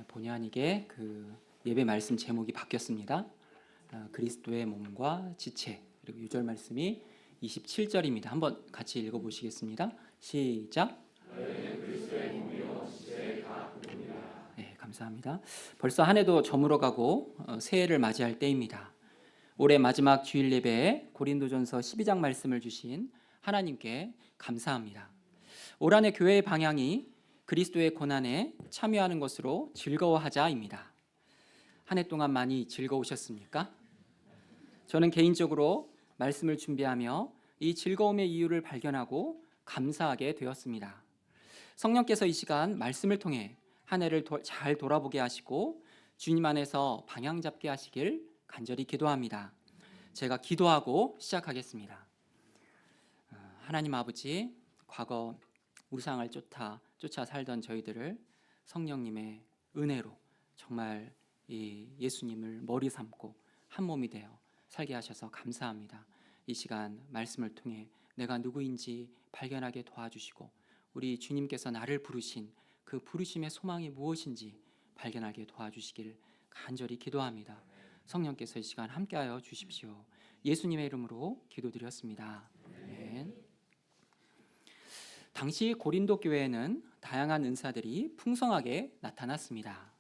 본의 아니게 예배 말씀 제목이 바뀌었습니다. 그리스도의 몸과 지체, 그리고 유절 말씀이 27절입니다. 한번 같이 읽어보시겠습니다. 시작. 네, 감사합니다. 벌써 한 해도 저물어가고 새해를 맞이할 때입니다. 올해 마지막 주일 예배에 고린도전서 12장 말씀을 주신 하나님께 감사합니다. 올 한 해 교회의 방향이 그리스도의 고난에 참여하는 것으로 즐거워하자입니다. 한 해 동안 많이 즐거우셨습니까? 저는 개인적으로 말씀을 준비하며 이 즐거움의 이유를 발견하고 감사하게 되었습니다. 성령께서 이 시간 말씀을 통해 한 해를 잘 돌아보게 하시고 주님 안에서 방향 잡게 하시길 간절히 기도합니다. 제가 기도하고 시작하겠습니다. 하나님 아버지, 과거 우상을 쫓아 살던 저희들을 성령님의 은혜로 정말 이 예수님을 머리 삼고 한 몸이 되어 살게 하셔서 감사합니다. 이 시간 말씀을 통해 내가 누구인지 발견하게 도와주시고 우리 주님께서 나를 부르신 그 부르심의 소망이 무엇인지 발견하게 도와주시길 간절히 기도합니다. 성령께서 이 시간 함께하여 주십시오. 예수님의 이름으로 기도드렸습니다. 아멘. 당시 고린도 교회에는 다양한 은사들이 풍성하게 나타났습니다.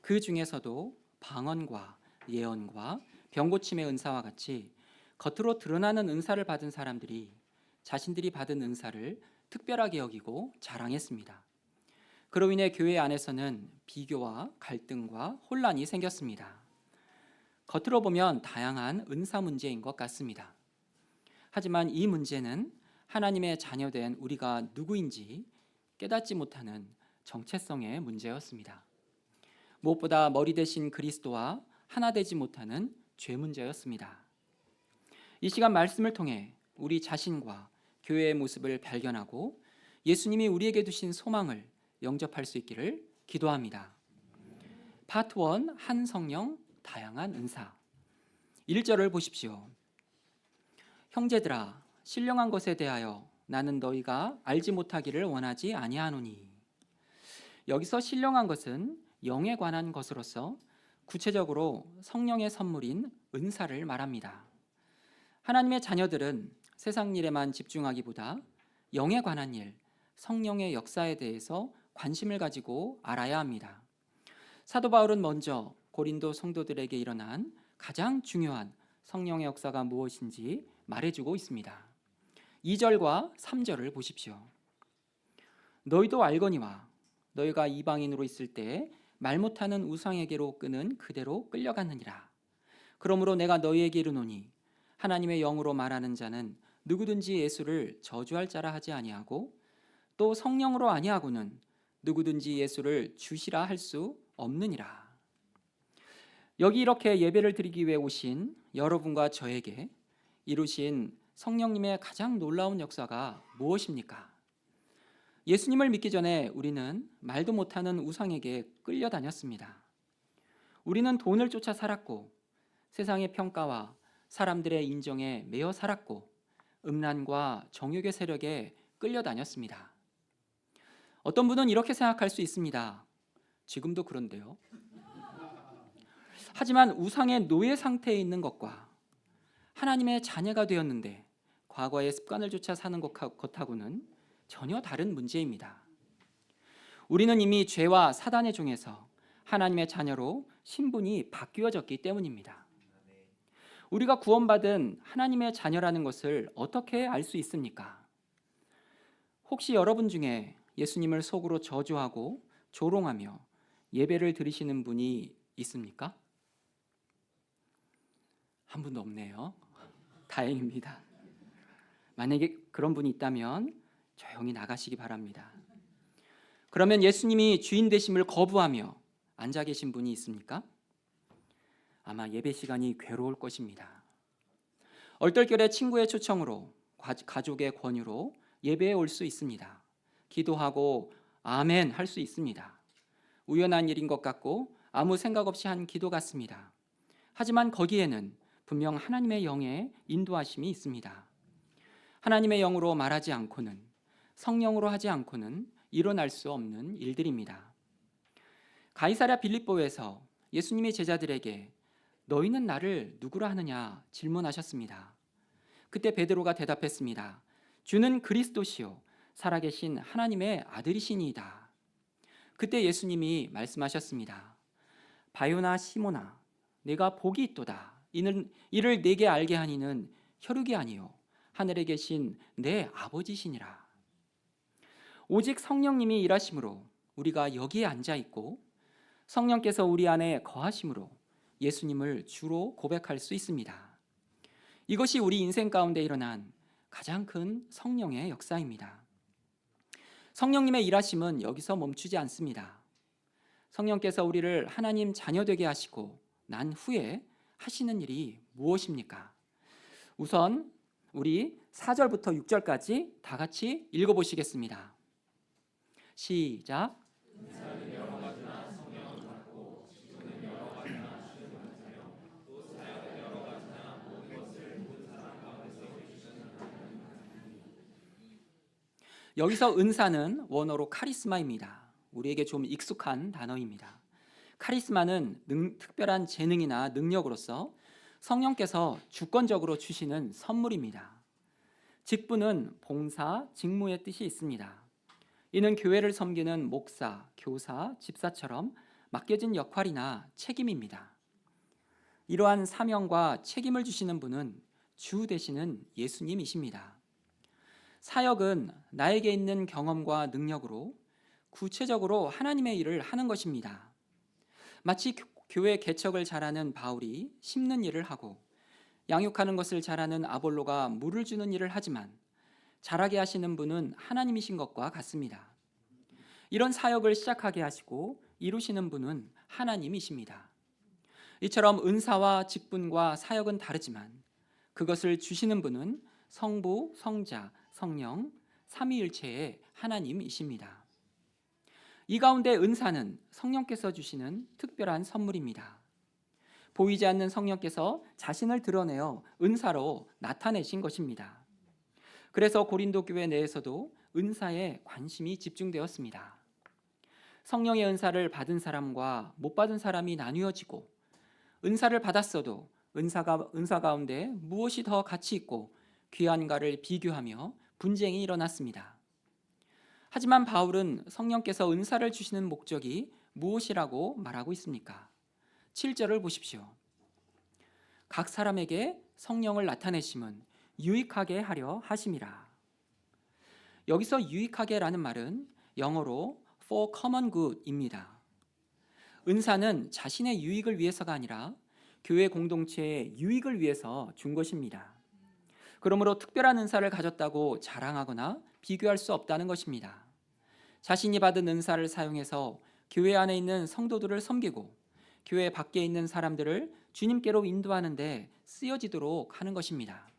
그 중에서도 방언과 예언과 병고침의 은사와 같이 겉으로 드러나는 은사를 받은 사람들이 자신들이 받은 은사를 특별하게 여기고 자랑했습니다. 그로 인해 교회 안에서는 비교와 갈등과 혼란이 생겼습니다. 겉으로 보면 다양한 은사 문제인 것 같습니다. 하지만 이 문제는 하나님의 자녀된 우리가 누구인지 깨닫지 못하는 정체성의 문제였습니다. 무엇보다 머리 대신 그리스도와 하나 되지 못하는 죄 문제였습니다. 이 시간 말씀을 통해 우리 자신과 교회의 모습을 발견하고 예수님이 우리에게 두신 소망을 영접할 수 있기를 기도합니다. 파트 1, 한 성령 다양한 은사. 1절을 보십시오. 형제들아, 신령한 것에 대하여 나는 너희가 알지 못하기를 원하지 아니하노니. 여기서 신령한 것은 영에 관한 것으로서 구체적으로 성령의 선물인 은사를 말합니다. 하나님의 자녀들은 세상 일에만 집중하기보다 영에 관한 일, 성령의 역사에 대해서 관심을 가지고 알아야 합니다. 사도 바울은 먼저 고린도 성도들에게 일어난 가장 중요한 성령의 역사가 무엇인지 말해주고 있습니다. 2절과 3절을 보십시오. 너희도 알거니와 너희가 이방인으로 있을 때 말 못하는 우상에게로 끄는 그대로 끌려갔느니라. 그러므로 내가 너희에게 이르노니 하나님의 영으로 말하는 자는 누구든지 예수를 저주할 자라 하지 아니하고 또 성령으로 아니하고는 누구든지 예수를 주시라 할 수 없느니라. 여기 이렇게 예배를 드리기 위해 오신 여러분과 저에게 이루신 성령님의 가장 놀라운 역사가 무엇입니까? 예수님을 믿기 전에 우리는 말도 못하는 우상에게 끌려다녔습니다. 우리는 돈을 쫓아 살았고 세상의 평가와 사람들의 인정에 매여 살았고 음란과 정욕의 세력에 끌려다녔습니다. 어떤 분은 이렇게 생각할 수 있습니다. 지금도 그런데요. 하지만 우상의 노예 상태에 있는 것과 하나님의 자녀가 되었는데 과거의 습관을 쫓아 사는 것하고는 전혀 다른 문제입니다. 우리는 이미 죄와 사단의 종에서 하나님의 자녀로 신분이 바뀌어졌기 때문입니다. 우리가 구원받은 하나님의 자녀라는 것을 어떻게 알 수 있습니까? 혹시 여러분 중에 예수님을 속으로 저주하고 조롱하며 예배를 드리시는 분이 있습니까? 한 분도 없네요. 다행입니다. 만약에 그런 분이 있다면 조용히 나가시기 바랍니다. 그러면 예수님이 주인 되심을 거부하며 앉아 계신 분이 있습니까? 아마 예배 시간이 괴로울 것입니다. 얼떨결에 친구의 초청으로 가족의 권유로 예배에 올 수 있습니다. 기도하고 아멘 할 수 있습니다. 우연한 일인 것 같고 아무 생각 없이 한 기도 같습니다. 하지만 거기에는 분명 하나님의 영의 인도하심이 있습니다. 하나님의 영으로 말하지 않고는, 성령으로 하지 않고는 일어날 수 없는 일들입니다. 가이사랴 빌립보에서 예수님이 제자들에게 너희는 나를 누구라 하느냐 질문하셨습니다. 그때 베드로가 대답했습니다. 주는 그리스도시요 살아계신 하나님의 아들이시니이다. 그때 예수님이 말씀하셨습니다. 바요나 시모나 내가 복이 있도다. 이를 내게 알게 하니는 혈육이 아니요 하늘에 계신 내 아버지시니라. 오직 성령님이 일하심으로 우리가 여기에 앉아 있고 성령께서 우리 안에 거하심으로 예수님을 주로 고백할 수 있습니다. 이것이 우리 인생 가운데 일어난 가장 큰 성령의 역사입니다. 성령님의 일하심은 여기서 멈추지 않습니다. 성령께서 우리를 하나님 자녀 되게 하시고 난 후에 하시는 일이 무엇입니까? 우선 우리 4절부터 6절까지 다 같이 읽어보시겠습니다. 시작. 여기서 은사는 원어로 카리스마입니다. 우리에게 좀 익숙한 단어입니다. 카리스마는 특별한 재능이나 능력으로서 성령께서 주권적으로 주시는 선물입니다. 직분은 봉사, 직무의 뜻이 있습니다. 이는 교회를 섬기는 목사, 교사, 집사처럼 맡겨진 역할이나 책임입니다. 이러한 사명과 책임을 주시는 분은 주 되시는 예수님이십니다. 사역은 나에게 있는 경험과 능력으로 구체적으로 하나님의 일을 하는 것입니다. 마치 교회 개척을 잘하는 바울이 심는 일을 하고 양육하는 것을 잘하는 아볼로가 물을 주는 일을 하지만 잘하게 하시는 분은 하나님이신 것과 같습니다. 이런 사역을 시작하게 하시고 이루시는 분은 하나님이십니다. 이처럼 은사와 직분과 사역은 다르지만 그것을 주시는 분은 성부, 성자, 성령, 삼위일체의 하나님이십니다. 이 가운데 은사는 성령께서 주시는 특별한 선물입니다. 보이지 않는 성령께서 자신을 드러내어 은사로 나타내신 것입니다. 그래서 고린도 교회 내에서도 은사에 관심이 집중되었습니다. 성령의 은사를 받은 사람과 못 받은 사람이 나뉘어지고 은사를 받았어도 은사 가운데 무엇이 더 가치 있고 귀한가를 비교하며 분쟁이 일어났습니다. 하지만 바울은 성령께서 은사를 주시는 목적이 무엇이라고 말하고 있습니까? 7절을 보십시오. 각 사람에게 성령을 나타내심은 유익하게 하려 하심이라. 여기서 유익하게라는 말은 영어로 for common good입니다. 은사는 자신의 유익을 위해서가 아니라 교회 공동체의 유익을 위해서 준 것입니다. 그러므로 특별한 은사를 가졌다고 자랑하거나 비교할 수 없다는 것입니다. 자신이 받은 은사를 사용해서 교회 안에 있는 성도들을 섬기고 교회 밖에 있는 사람들을 주님께로 인도하는 데 쓰여지도록 하는 것입니다.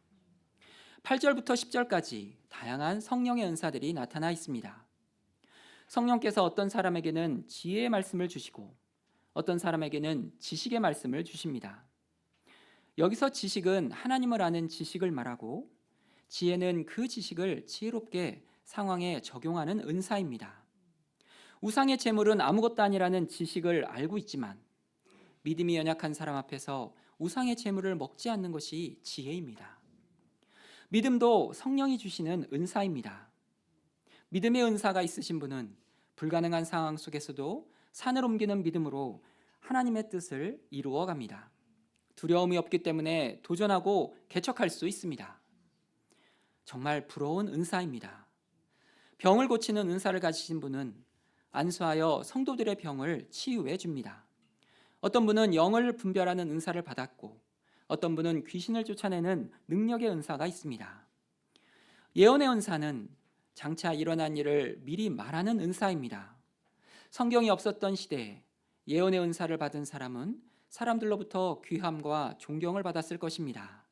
8절부터 10절까지 다양한 성령의 은사들이 나타나 있습니다. 성령께서 어떤 사람에게는 지혜의 말씀을 주시고 어떤 사람에게는 지식의 말씀을 주십니다. 여기서 지식은 하나님을 아는 지식을 말하고 지혜는 그 지식을 지혜롭게 상황에 적용하는 은사입니다. 우상의 제물은 아무것도 아니라는 지식을 알고 있지만 믿음이 연약한 사람 앞에서 우상의 제물을 먹지 않는 것이 지혜입니다. 믿음도 성령이 주시는 은사입니다. 믿음의 은사가 있으신 분은 불가능한 상황 속에서도 산을 옮기는 믿음으로 하나님의 뜻을 이루어 갑니다. 두려움이 없기 때문에 도전하고 개척할 수 있습니다. 정말 부러운 은사입니다. 병을 고치는 은사를 가지신 분은 안수하여 성도들의 병을 치유해 줍니다. 어떤 분은 영을 분별하는 은사를 받았고 어떤 분은 귀신을 쫓아내는 능력의 은사가 있습니다. 예언의 은사는 장차 일어난 일을 미리 말하는 은사입니다. 성경이 없었던 시대에 예언의 은사를 받은 사람은 사람들로부터 귀함과 존경을 받았을 것입니다.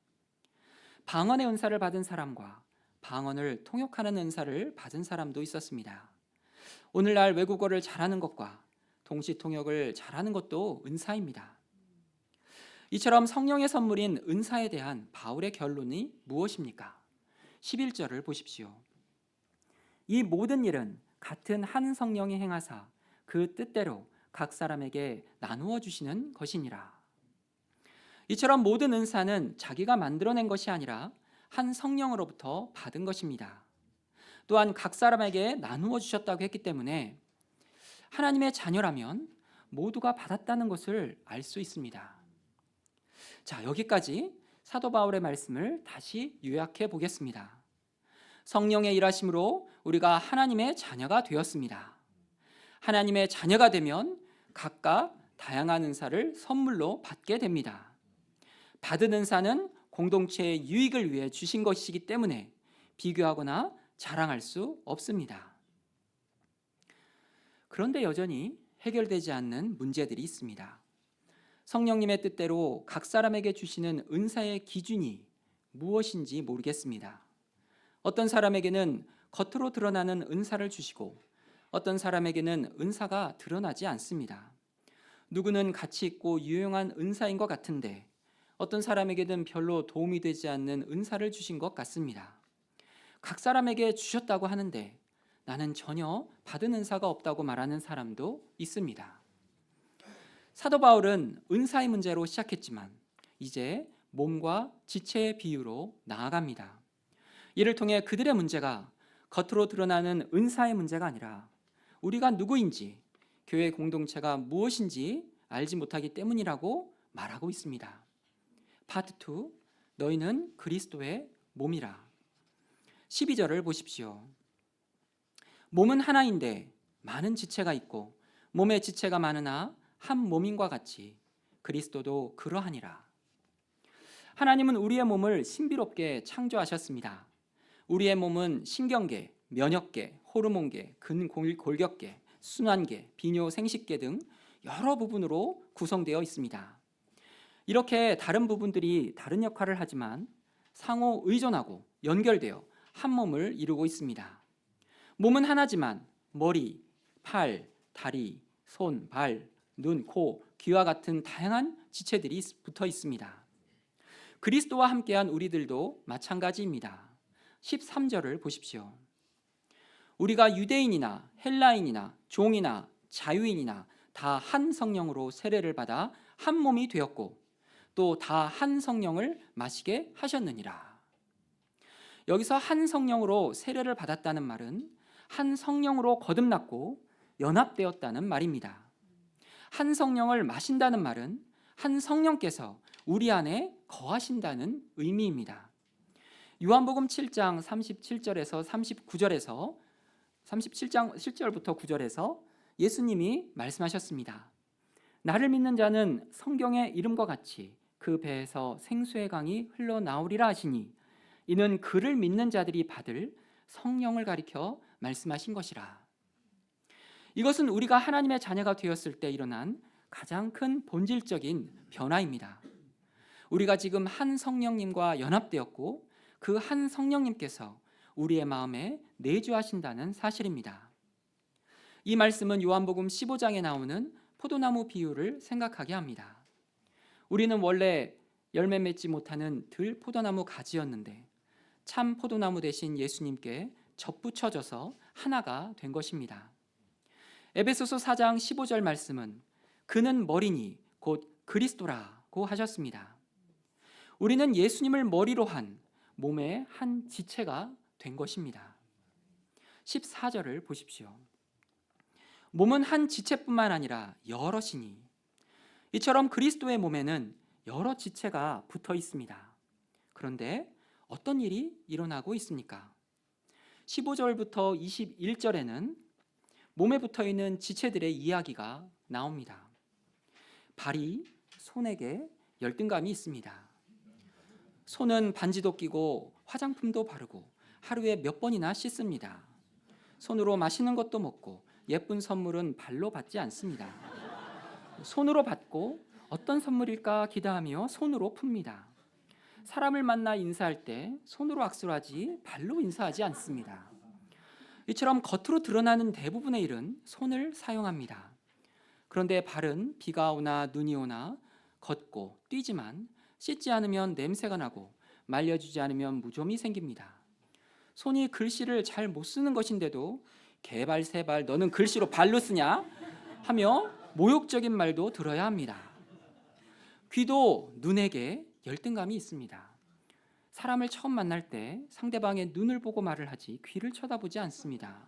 방언의 은사를 받은 사람과 방언을 통역하는 은사를 받은 사람도 있었습니다. 오늘날 외국어를 잘하는 것과 동시 통역을 잘하는 것도 은사입니다. 이처럼 성령의 선물인 은사에 대한 바울의 결론이 무엇입니까? 11절을 보십시오. 이 모든 일은 같은 한 성령이 행하사 그 뜻대로 각 사람에게 나누어 주시는 것이니라. 이처럼 모든 은사는 자기가 만들어낸 것이 아니라 한 성령으로부터 받은 것입니다. 또한 각 사람에게 나누어 주셨다고 했기 때문에 하나님의 자녀라면 모두가 받았다는 것을 알 수 있습니다. 자, 여기까지 사도 바울의 말씀을 다시 요약해 보겠습니다. 성령의 일하심으로 우리가 하나님의 자녀가 되었습니다. 하나님의 자녀가 되면 각각 다양한 은사를 선물로 받게 됩니다. 받은 은사는 공동체의 유익을 위해 주신 것이기 때문에 비교하거나 자랑할 수 없습니다. 그런데 여전히 해결되지 않는 문제들이 있습니다. 성령님의 뜻대로 각 사람에게 주시는 은사의 기준이 무엇인지 모르겠습니다. 어떤 사람에게는 겉으로 드러나는 은사를 주시고 어떤 사람에게는 은사가 드러나지 않습니다. 누구는 가치 있고 유용한 은사인 것 같은데 어떤 사람에게는 별로 도움이 되지 않는 은사를 주신 것 같습니다. 각 사람에게 주셨다고 하는데 나는 전혀 받은 은사가 없다고 말하는 사람도 있습니다. 사도 바울은 은사의 문제로 시작했지만 이제 몸과 지체의 비유로 나아갑니다. 이를 통해 그들의 문제가 겉으로 드러나는 은사의 문제가 아니라 우리가 누구인지, 교회 공동체가 무엇인지 알지 못하기 때문이라고 말하고 있습니다. 파트 2, 너희는 그리스도의 몸이라. 12절을 보십시오. 몸은 하나인데 많은 지체가 있고 몸의 지체가 많으나 한 몸인과 같이 그리스도도 그러하니라. 하나님은 우리의 몸을 신비롭게 창조하셨습니다. 우리의 몸은 신경계, 면역계, 호르몬계, 근골격계, 순환계, 비뇨 생식계 등 여러 부분으로 구성되어 있습니다. 이렇게 다른 부분들이 다른 역할을 하지만 상호 의존하고 연결되어 한 몸을 이루고 있습니다. 몸은 하나지만 머리, 팔, 다리, 손, 발, 눈, 코, 귀와 같은 다양한 지체들이 붙어 있습니다. 그리스도와 함께한 우리들도 마찬가지입니다. 13절을 보십시오. 우리가 유대인이나 헬라인이나 종이나 자유인이나 다 한 성령으로 세례를 받아 한 몸이 되었고 또 다 한 성령을 마시게 하셨느니라. 여기서 한 성령으로 세례를 받았다는 말은 한 성령으로 거듭났고 연합되었다는 말입니다. 한 성령을 마신다는 말은 한 성령께서 우리 안에 거하신다는 의미입니다. 요한복음 7장 37절에서 39절에서 37장 7절부터 9절에서 예수님이 말씀하셨습니다. 나를 믿는 자는 성경의 이름과 같이 그 배에서 생수의 강이 흘러나오리라 하시니 이는 그를 믿는 자들이 받을 성령을 가리켜 말씀하신 것이라. 이것은 우리가 하나님의 자녀가 되었을 때 일어난 가장 큰 본질적인 변화입니다. 우리가 지금 한 성령님과 연합되었고 그 한 성령님께서 우리의 마음에 내주하신다는 사실입니다. 이 말씀은 요한복음 15장에 나오는 포도나무 비유를 생각하게 합니다. 우리는 원래 열매 맺지 못하는 들 포도나무 가지였는데 참 포도나무 대신 예수님께 접붙여져서 하나가 된 것입니다. 에베소서 4장 15절 말씀은 그는 머리니 곧 그리스도라고 하셨습니다. 우리는 예수님을 머리로 한 몸의 한 지체가 된 것입니다. 14절을 보십시오. 몸은 한 지체뿐만 아니라 여럿이니 이처럼 그리스도의 몸에는 여러 지체가 붙어 있습니다. 그런데 어떤 일이 일어나고 있습니까? 15절부터 21절에는 몸에 붙어 있는 지체들의 이야기가 나옵니다. 발이 손에게 열등감이 있습니다. 손은 반지도 끼고 화장품도 바르고 하루에 몇 번이나 씻습니다. 손으로 맛있는 것도 먹고 예쁜 선물은 발로 받지 않습니다. 손으로 받고 어떤 선물일까 기대하며 손으로 풉니다. 사람을 만나 인사할 때 손으로 악수를 하지 발로 인사하지 않습니다. 이처럼 겉으로 드러나는 대부분의 일은 손을 사용합니다. 그런데 발은 비가 오나 눈이 오나 걷고 뛰지만 씻지 않으면 냄새가 나고 말려주지 않으면 무좀이 생깁니다. 손이 글씨를 잘 못 쓰는 것인데도 개발세발 너는 글씨로 발로 쓰냐? 하며 모욕적인 말도 들어야 합니다. 귀도 눈에게 열등감이 있습니다. 사람을 처음 만날 때 상대방의 눈을 보고 말을 하지 귀를 쳐다보지 않습니다.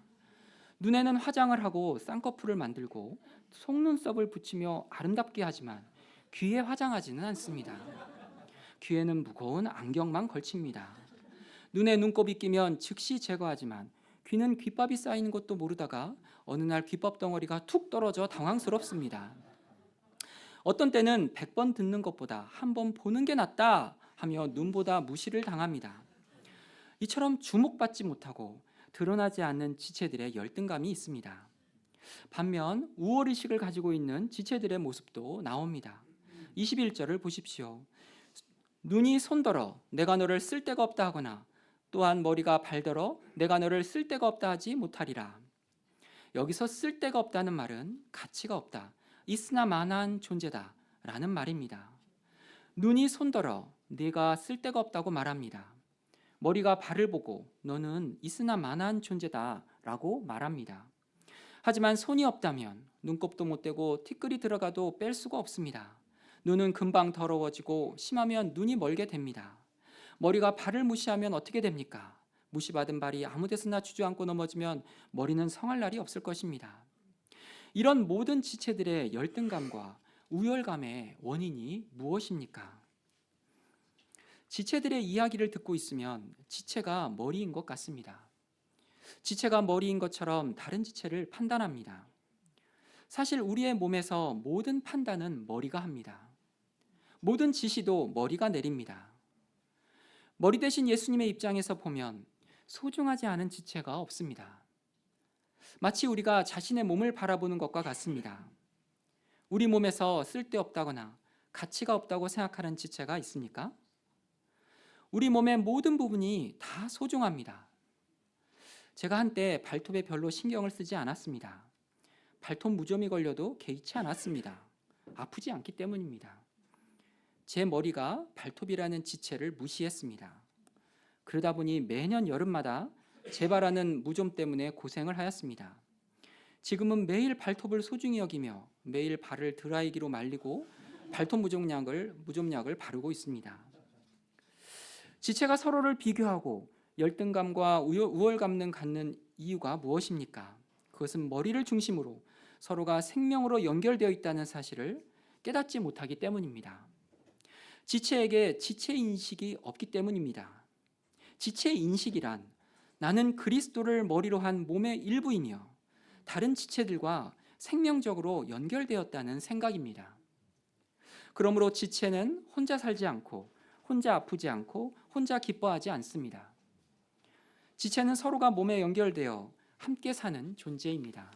눈에는 화장을 하고 쌍꺼풀을 만들고 속눈썹을 붙이며 아름답게 하지만 귀에 화장하지는 않습니다. 귀에는 무거운 안경만 걸칩니다. 눈에 눈곱이 끼면 즉시 제거하지만 귀는 귓밥이 쌓이는 것도 모르다가 어느 날 귓밥 덩어리가 툭 떨어져 당황스럽습니다. 어떤 때는 100번 듣는 것보다 한 번 보는 게 낫다 하며 눈보다 무시를 당합니다. 이처럼 주목받지 못하고 드러나지 않는 지체들의 열등감이 있습니다. 반면 우월의식을 가지고 있는 지체들의 모습도 나옵니다. 21절을 보십시오. 눈이 손더러 내가 너를 쓸데가 없다 하거나 또한 머리가 발더러 내가 너를 쓸데가 없다 하지 못하리라. 여기서 쓸데가 없다는 말은 가치가 없다, 있으나 마나한 존재다 라는 말입니다. 눈이 손더러 네가 쓸데가 없다고 말합니다. 머리가 발을 보고 너는 있으나 마나한 존재다 라고 말합니다. 하지만 손이 없다면 눈곱도 못 떼고 티끌이 들어가도 뺄 수가 없습니다. 눈은 금방 더러워지고 심하면 눈이 멀게 됩니다. 머리가 발을 무시하면 어떻게 됩니까? 무시받은 발이 아무 데서나 주저앉고 넘어지면 머리는 성할 날이 없을 것입니다. 이런 모든 지체들의 열등감과 우열감의 원인이 무엇입니까? 지체들의 이야기를 듣고 있으면 지체가 머리인 것 같습니다. 지체가 머리인 것처럼 다른 지체를 판단합니다. 사실 우리의 몸에서 모든 판단은 머리가 합니다. 모든 지시도 머리가 내립니다. 머리 대신 예수님의 입장에서 보면 소중하지 않은 지체가 없습니다. 마치 우리가 자신의 몸을 바라보는 것과 같습니다. 우리 몸에서 쓸데없다거나 가치가 없다고 생각하는 지체가 있습니까? 우리 몸의 모든 부분이 다 소중합니다. 제가 한때 발톱에 별로 신경을 쓰지 않았습니다. 발톱 무좀이 걸려도 개의치 않았습니다. 아프지 않기 때문입니다. 제 머리가 발톱이라는 지체를 무시했습니다. 그러다 보니 매년 여름마다 재발하는 무좀 때문에 고생을 하였습니다. 지금은 매일 발톱을 소중히 여기며 매일 발을 드라이기로 말리고 발톱 무좀약을 바르고 있습니다. 지체가 서로를 비교하고 열등감과 우월감을 갖는 이유가 무엇입니까? 그것은 머리를 중심으로 서로가 생명으로 연결되어 있다는 사실을 깨닫지 못하기 때문입니다. 지체에게 지체인식이 없기 때문입니다. 지체인식이란 나는 그리스도를 머리로 한 몸의 일부이며 다른 지체들과 생명적으로 연결되었다는 생각입니다. 그러므로 지체는 혼자 살지 않고 혼자 아프지 않고 혼자 기뻐하지 않습니다. 지체는 서로가 몸에 연결되어 함께 사는 존재입니다.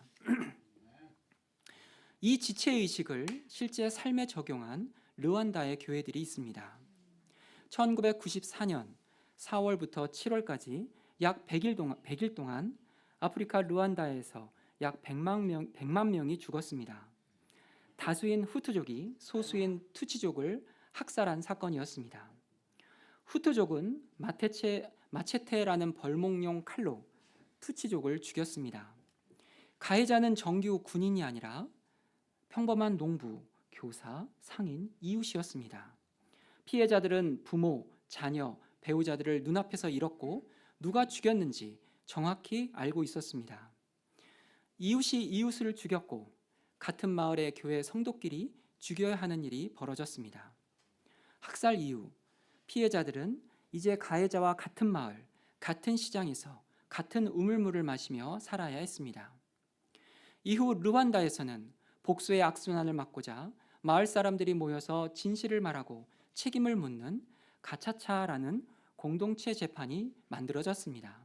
이 지체의식을 실제 삶에 적용한 르완다의 교회들이 있습니다. 1994년 4월부터 7월까지 약 100일 동안 아프리카 르완다에서 약 100만 명이 죽었습니다. 다수인 후투족이 소수인 투치족을 학살한 사건이었습니다. 후투족은 마체테라는 벌목용 칼로 투치족을 죽였습니다. 가해자는 정규 군인이 아니라 평범한 농부, 교사, 상인, 이웃이었습니다. 피해자들은 부모, 자녀, 배우자들을 눈앞에서 잃었고 누가 죽였는지 정확히 알고 있었습니다. 이웃이 이웃을 죽였고 같은 마을의 교회 성도끼리 죽여야 하는 일이 벌어졌습니다. 학살 이후 피해자들은 이제 가해자와 같은 마을, 같은 시장에서 같은 우물물을 마시며 살아야 했습니다. 이후 르완다에서는 복수의 악순환을 막고자 마을 사람들이 모여서 진실을 말하고 책임을 묻는 가차차라는 공동체 재판이 만들어졌습니다.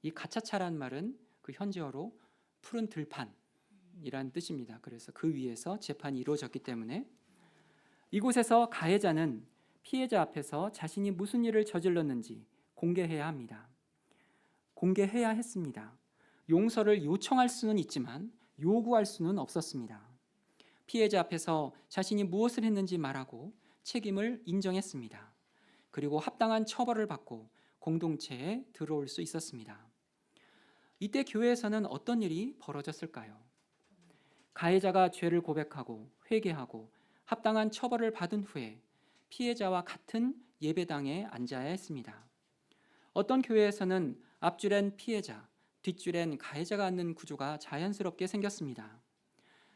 이 가차차라는 말은 그 현지어로 푸른 들판이란 뜻입니다. 그래서 그 위에서 재판이 이루어졌기 때문에 이곳에서 가해자는 피해자 앞에서 자신이 무슨 일을 저질렀는지 공개해야 합니다. 공개해야 했습니다. 용서를 요청할 수는 있지만 요구할 수는 없었습니다. 피해자 앞에서 자신이 무엇을 했는지 말하고 책임을 인정했습니다. 그리고 합당한 처벌을 받고 공동체에 들어올 수 있었습니다. 이때 교회에서는 어떤 일이 벌어졌을까요? 가해자가 죄를 고백하고 회개하고 합당한 처벌을 받은 후에 피해자와 같은 예배당에 앉아야 했습니다. 어떤 교회에서는 앞줄엔 피해자, 뒷줄엔 가해자가 앉는 구조가 자연스럽게 생겼습니다.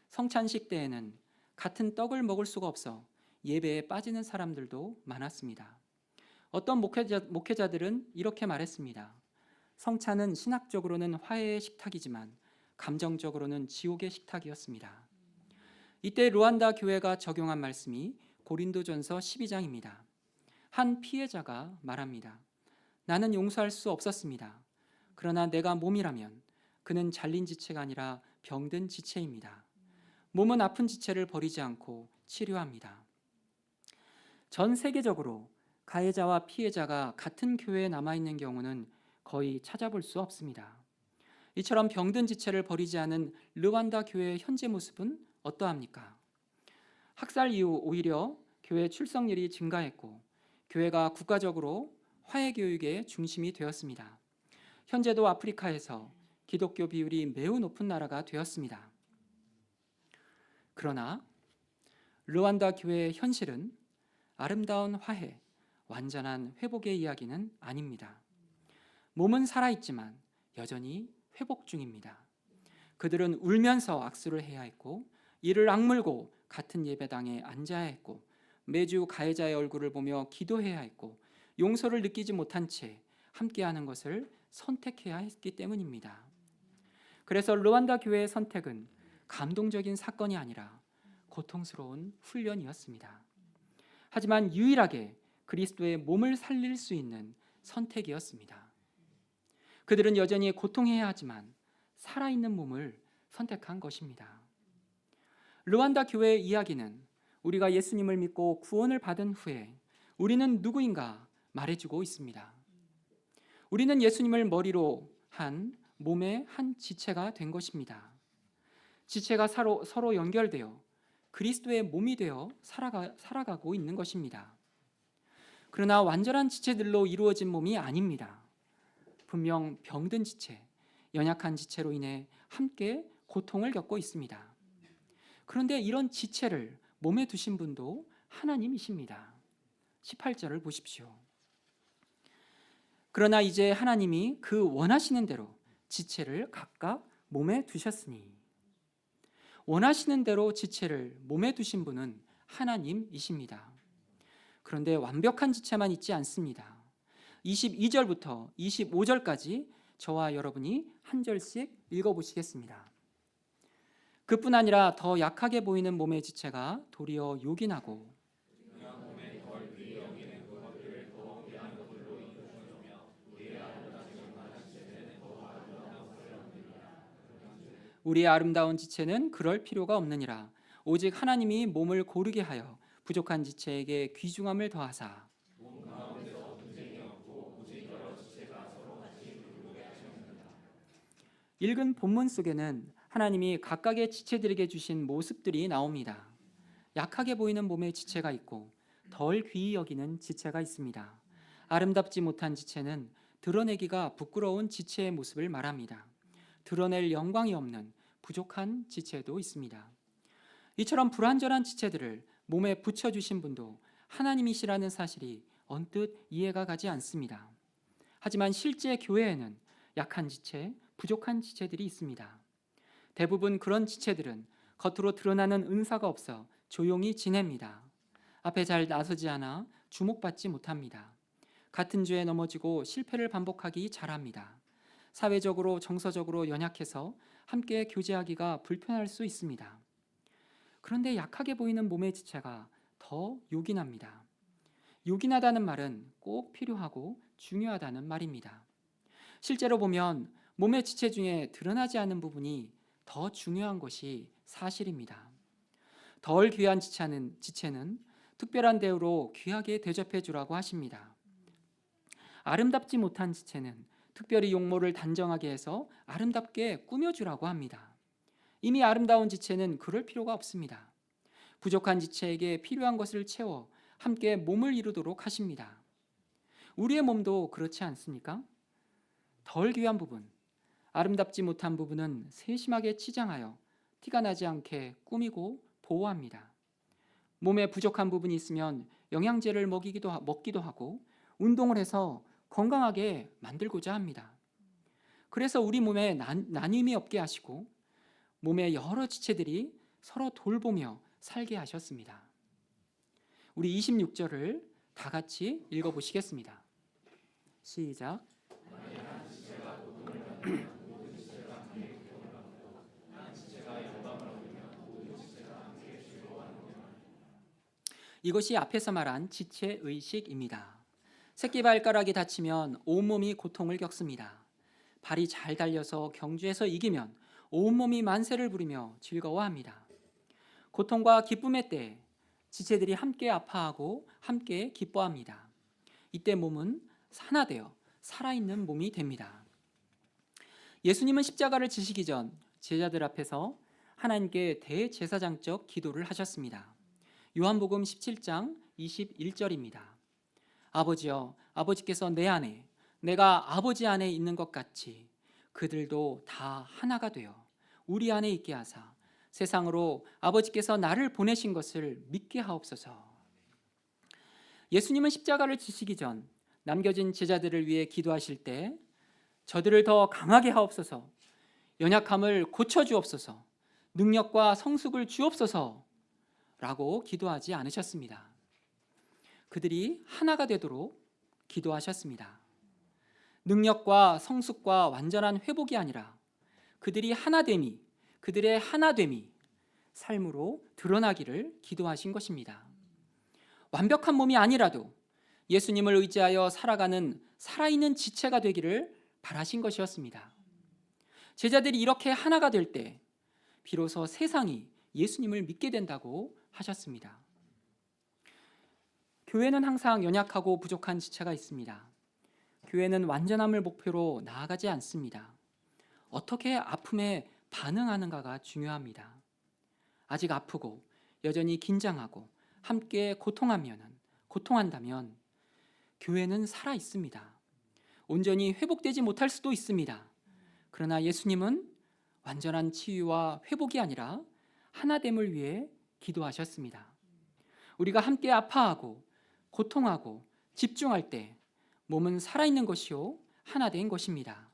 성찬식 때에는 같은 떡을 먹을 수가 없어 예배에 빠지는 사람들도 많았습니다. 어떤 목회자들은 이렇게 말했습니다. 성찬은 신학적으로는 화해의 식탁이지만 감정적으로는 지옥의 식탁이었습니다. 이때 루안다 교회가 적용한 말씀이 고린도전서 12장입니다. 한 피해자가 말합니다. 나는 용서할 수 없었습니다. 그러나 내가 몸이라면 그는 잘린 지체가 아니라 병든 지체입니다. 몸은 아픈 지체를 버리지 않고 치료합니다. 전 세계적으로 가해자와 피해자가 같은 교회에 남아있는 경우는 거의 찾아볼 수 없습니다. 이처럼 병든 지체를 버리지 않은 르완다 교회의 현재 모습은 어떠합니까? 학살 이후 오히려 교회 출석률이 증가했고 교회가 국가적으로 화해 교육의 중심이 되었습니다. 현재도 아프리카에서 기독교 비율이 매우 높은 나라가 되었습니다. 그러나 르완다 교회의 현실은 아름다운 화해, 완전한 회복의 이야기는 아닙니다. 몸은 살아있지만 여전히 회복 중입니다. 그들은 울면서 악수를 해야 했고 이를 악물고 같은 예배당에 앉아야 했고 매주 가해자의 얼굴을 보며 기도해야 했고 용서를 느끼지 못한 채 함께하는 것을 선택해야 했기 때문입니다. 그래서 르완다 교회의 선택은 감동적인 사건이 아니라 고통스러운 훈련이었습니다. 하지만 유일하게 그리스도의 몸을 살릴 수 있는 선택이었습니다. 그들은 여전히 고통해야 하지만 살아있는 몸을 선택한 것입니다. 르완다 교회의 이야기는 우리가 예수님을 믿고 구원을 받은 후에 우리는 누구인가 말해주고 있습니다. 우리는 예수님을 머리로 한 몸의 한 지체가 된 것입니다. 지체가 서로 연결되어 그리스도의 몸이 되어 살아가고 있는 것입니다. 그러나 완전한 지체들로 이루어진 몸이 아닙니다. 분명 병든 지체, 연약한 지체로 인해 함께 고통을 겪고 있습니다. 그런데 이런 지체를 몸에 두신 분도 하나님이십니다. 18절을 보십시오. 그러나 이제 하나님이 그 원하시는 대로 지체를 각각 몸에 두셨으니, 원하시는 대로 지체를 몸에 두신 분은 하나님이십니다. 그런데 완벽한 지체만 있지 않습니다. 22절부터 25절까지 저와 여러분이 한 절씩 읽어보시겠습니다. 그뿐 아니라 더 약하게 보이는 몸의 지체가 도리어 요긴하고 우리의 아름다운 지체는 그럴 필요가 없느니라. 오직 하나님이 몸을 고르게 하여 부족한 지체에게 귀중함을 더하사 읽은 본문 속에는 하나님이 각각의 지체들에게 주신 모습들이 나옵니다. 약하게 보이는 몸의 지체가 있고 덜 귀히 여기는 지체가 있습니다. 아름답지 못한 지체는 드러내기가 부끄러운 지체의 모습을 말합니다. 드러낼 영광이 없는 부족한 지체도 있습니다. 이처럼 불완전한 지체들을 몸에 붙여주신 분도 하나님이시라는 사실이 언뜻 이해가 가지 않습니다. 하지만 실제 교회에는 약한 지체, 부족한 지체들이 있습니다. 대부분 그런 지체들은 겉으로 드러나는 은사가 없어 조용히 지냅니다. 앞에 잘 나서지 않아 주목받지 못합니다. 같은 죄에 넘어지고 실패를 반복하기 잘합니다. 사회적으로 정서적으로 연약해서 함께 교제하기가 불편할 수 있습니다. 그런데 약하게 보이는 몸의 지체가 더 요긴합니다. 요긴하다는 말은 꼭 필요하고 중요하다는 말입니다. 실제로 보면 몸의 지체 중에 드러나지 않은 부분이 더 중요한 것이 사실입니다. 덜 귀한 지체는 특별한 대우로 귀하게 대접해 주라고 하십니다. 아름답지 못한 지체는 특별히 용모를 단정하게 해서 아름답게 꾸며주라고 합니다. 이미 아름다운 지체는 그럴 필요가 없습니다. 부족한 지체에게 필요한 것을 채워 함께 몸을 이루도록 하십니다. 우리의 몸도 그렇지 않습니까? 덜 귀한 부분, 아름답지 못한 부분은 세심하게 치장하여 티가 나지 않게 꾸미고 보호합니다. 몸에 부족한 부분이 있으면 영양제를 먹기도 하고 운동을 해서 건강하게 만들고자 합니다. 그래서 우리 몸에 나눔이 없게 하시고 몸의 여러 지체들이 서로 돌보며 살게 하셨습니다. 우리 26절을 다 같이 읽어보시겠습니다. 시작. 이것이 앞에서 말한 지체의식입니다. 새끼발가락이 다치면 온몸이 고통을 겪습니다. 발이 잘 달려서 경주에서 이기면 온몸이 만세를 부리며 즐거워합니다. 고통과 기쁨의 때 지체들이 함께 아파하고 함께 기뻐합니다. 이때 몸은 하나 되어 살아있는 몸이 됩니다. 예수님은 십자가를 지시기 전 제자들 앞에서 하나님께 대제사장적 기도를 하셨습니다. 요한복음 17장 21절입니다. 아버지여, 아버지께서 내 안에 내가 아버지 안에 있는 것 같이 그들도 다 하나가 되어 우리 안에 있게 하사 세상으로 아버지께서 나를 보내신 것을 믿게 하옵소서. 예수님은 십자가를 지시기 전 남겨진 제자들을 위해 기도하실 때 저들을 더 강하게 하옵소서, 연약함을 고쳐주옵소서, 능력과 성숙을 주옵소서 라고 기도하지 않으셨습니다. 그들이 하나가 되도록 기도하셨습니다. 능력과 성숙과 완전한 회복이 아니라 그들이 하나됨이, 그들의 하나됨이 삶으로 드러나기를 기도하신 것입니다. 완벽한 몸이 아니라도 예수님을 의지하여 살아가는 살아있는 지체가 되기를 바라신 것이었습니다. 제자들이 이렇게 하나가 될 때 비로소 세상이 예수님을 믿게 된다고 하셨습니다. 교회는 항상 연약하고 부족한 지체가 있습니다. 교회는 완전함을 목표로 나아가지 않습니다. 어떻게 아픔에 반응하는가가 중요합니다. 아직 아프고 여전히 긴장하고 함께 고통한다면 교회는 살아 있습니다. 온전히 회복되지 못할 수도 있습니다. 그러나 예수님은 완전한 치유와 회복이 아니라 하나됨을 위해 기도하셨습니다. 우리가 함께 아파하고 고통하고 집중할 때 몸은 살아있는 것이요 하나된 것입니다.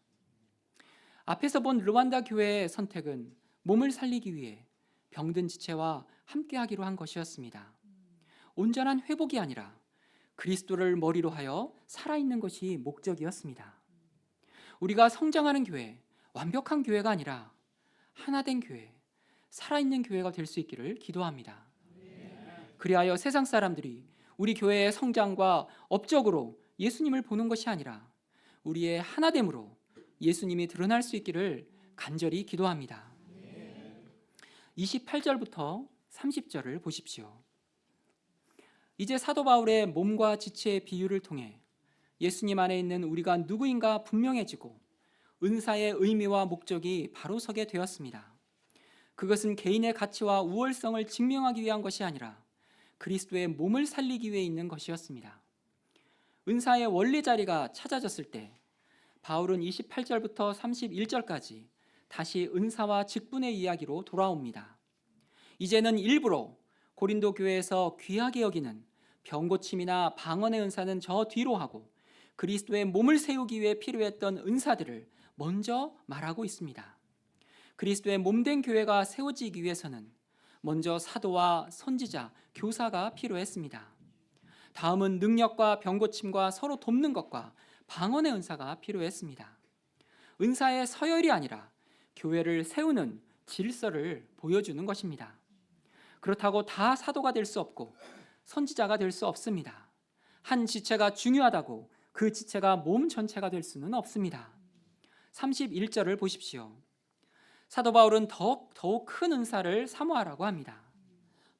앞에서 본 르완다 교회의 선택은 몸을 살리기 위해 병든 지체와 함께하기로 한 것이었습니다. 온전한 회복이 아니라 그리스도를 머리로 하여 살아있는 것이 목적이었습니다. 우리가 성장하는 교회, 완벽한 교회가 아니라 하나된 교회, 살아있는 교회가 될 수 있기를 기도합니다. 그리하여 세상 사람들이 우리 교회의 성장과 업적으로 예수님을 보는 것이 아니라 우리의 하나됨으로 예수님이 드러날 수 있기를 간절히 기도합니다. 28절부터 30절을 보십시오. 이제 사도 바울의 몸과 지체의 비유를 통해 예수님 안에 있는 우리가 누구인가 분명해지고 은사의 의미와 목적이 바로 서게 되었습니다. 그것은 개인의 가치와 우월성을 증명하기 위한 것이 아니라 그리스도의 몸을 살리기 위해 있는 것이었습니다. 은사의 원래 자리가 찾아졌을 때 바울은 28절부터 31절까지 다시 은사와 직분의 이야기로 돌아옵니다. 이제는 일부러 고린도 교회에서 귀하게 여기는 병고침이나 방언의 은사는 저 뒤로 하고 그리스도의 몸을 세우기 위해 필요했던 은사들을 먼저 말하고 있습니다. 그리스도의 몸된 교회가 세워지기 위해서는 먼저 사도와 선지자, 교사가 필요했습니다. 다음은 능력과 병고침과 서로 돕는 것과 방언의 은사가 필요했습니다. 은사의 서열이 아니라 교회를 세우는 질서를 보여주는 것입니다. 그렇다고 다 사도가 될 수 없고 선지자가 될 수 없습니다. 한 지체가 중요하다고 그 지체가 몸 전체가 될 수는 없습니다. 31절을 보십시오. 사도 바울은 더욱 큰 은사를 사모하라고 합니다.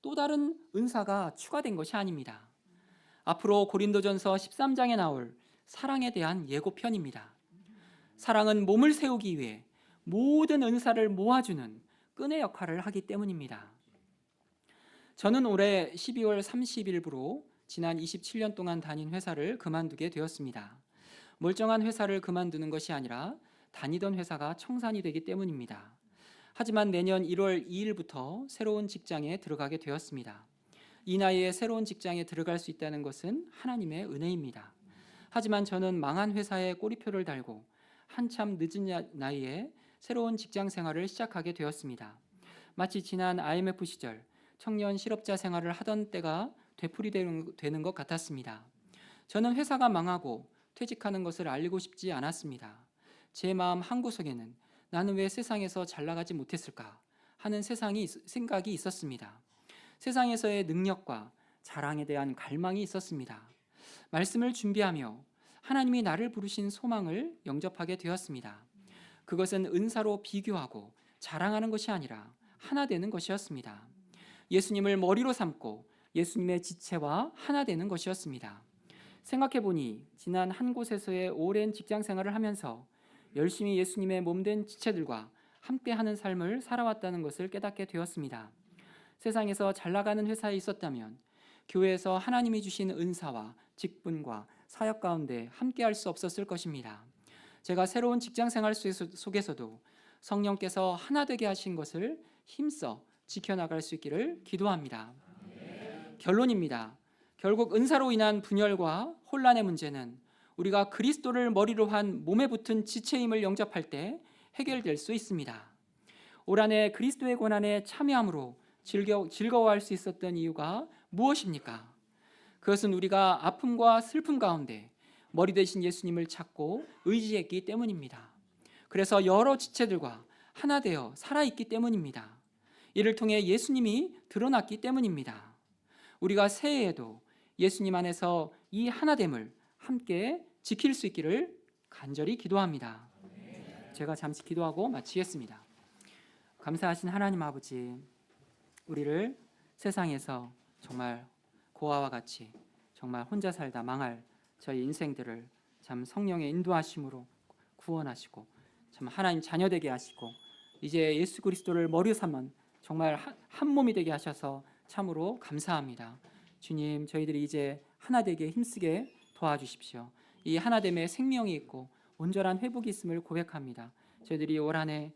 또 다른 은사가 추가된 것이 아닙니다. 앞으로 고린도전서 13장에 나올 사랑에 대한 예고편입니다. 사랑은 몸을 세우기 위해 모든 은사를 모아주는 끈의 역할을 하기 때문입니다. 저는 올해 12월 30일부로 지난 27년 동안 다닌 회사를 그만두게 되었습니다. 멀쩡한 회사를 그만두는 것이 아니라 다니던 회사가 청산이 되기 때문입니다. 하지만 내년 1월 2일부터 새로운 직장에 들어가게 되었습니다. 이 나이에 새로운 직장에 들어갈 수 있다는 것은 하나님의 은혜입니다. 하지만 저는 망한 회사에 꼬리표를 달고 한참 늦은 나이에 새로운 직장 생활을 시작하게 되었습니다. 마치 지난 IMF 시절 청년 실업자 생활을 하던 때가 되풀이되는 것 같았습니다. 저는 회사가 망하고 퇴직하는 것을 알리고 싶지 않았습니다. 제 마음 한구석에는 나는 왜 세상에서 잘 나가지 못했을까 하는 생각이 있었습니다. 세상에서의 능력과 자랑에 대한 갈망이 있었습니다. 말씀을 준비하며 하나님이 나를 부르신 소망을 영접하게 되었습니다. 그것은 은사로 비교하고 자랑하는 것이 아니라 하나 되는 것이었습니다. 예수님을 머리로 삼고 예수님의 지체와 하나 되는 것이었습니다. 생각해보니 지난 한 곳에서의 오랜 직장 생활을 하면서 열심히 예수님의 몸된 지체들과 함께하는 삶을 살아왔다는 것을 깨닫게 되었습니다. 세상에서 잘 나가는 회사에 있었다면 교회에서 하나님이 주신 은사와 직분과 사역 가운데 함께할 수 없었을 것입니다. 제가 새로운 직장 생활 속에서도 성령께서 하나 되게 하신 것을 힘써 지켜나갈 수 있기를 기도합니다. 결론입니다. 결국 은사로 인한 분열과 혼란의 문제는 우리가 그리스도를 머리로 한 몸에 붙은 지체임을 영접할 때 해결될 수 있습니다. 올 한해 그리스도의 고난에 참여함으로 즐거워할 수 있었던 이유가 무엇입니까? 그것은 우리가 아픔과 슬픔 가운데 머리 대신 예수님을 찾고 의지했기 때문입니다. 그래서 여러 지체들과 하나 되어 살아있기 때문입니다. 이를 통해 예수님이 드러났기 때문입니다. 우리가 새해에도 예수님 안에서 이 하나됨을 함께 지킬 수 있기를 간절히 기도합니다. 제가 잠시 기도하고 마치겠습니다. 감사하신 하나님 아버지, 우리를 세상에서 정말 고아와 같이 정말 혼자 살다 망할 저희 인생들을 참 성령의 인도하심으로 구원하시고 참 하나님 자녀 되게 하시고 이제 예수 그리스도를 머리 삼은 정말 한 몸이 되게 하셔서 참으로 감사합니다. 주님, 저희들이 이제 하나 되게 힘쓰게 도와주십시오. 이 하나됨에 생명이 있고 온전한 회복이 있음을 고백합니다. 저희들이 올 한해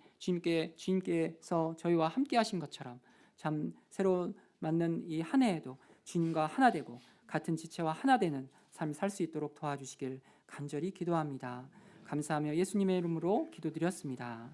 주님께서 저희와 함께 하신 것처럼 참 새로 맞는 이 한 해에도 주님과 하나 되고 같은 지체와 하나 되는 삶 살 수 있도록 도와주시길 간절히 기도합니다. 감사하며 예수님의 이름으로 기도드렸습니다.